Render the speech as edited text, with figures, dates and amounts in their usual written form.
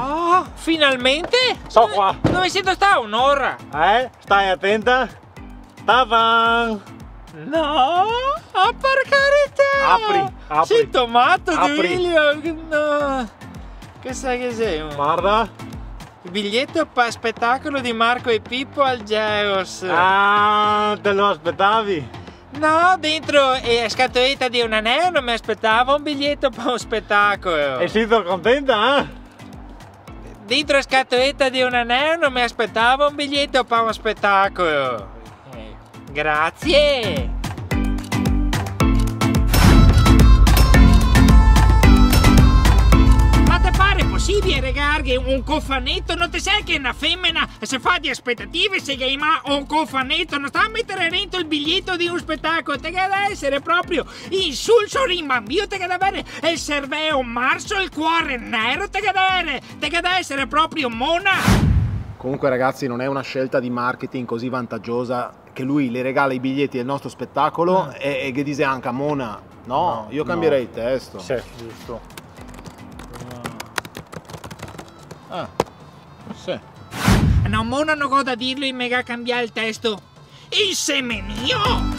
Oh, finalmente? So qua. Dove siete stati un'ora? Stai attenta. Tavan. No, a per carità. Apri. Sei tomato, Apri. Duilio. No. Che sai che sei? Guarda. Il biglietto per spettacolo di Marco e Pippo al Geos. Ah, te lo aspettavi? No, dentro è scatoletta di un anello, non mi aspettavo un biglietto per un spettacolo. E sei contenta, Dentro la scatoletta di un anello non mi aspettavo un biglietto per uno spettacolo. Grazie. Ma te pare possibile regalare un cofanetto? Non ti sai che una femmina se fa di aspettative se chiama un cofanetto? Non sta a mettere dentro il biglietto di un spettacolo. Te che deve essere proprio insulso rimbambio. Te che deve avere il cervello marzo, il cuore nero. Te che deve essere proprio mona. Comunque ragazzi, non è una scelta di marketing così vantaggiosa che lui le regala i biglietti del nostro spettacolo e che dice anche a Mona. No, io cambierei il testo. Sì, giusto. Sì. No, Mona non ho da dirlo in mega cambiare il testo. Il semenio!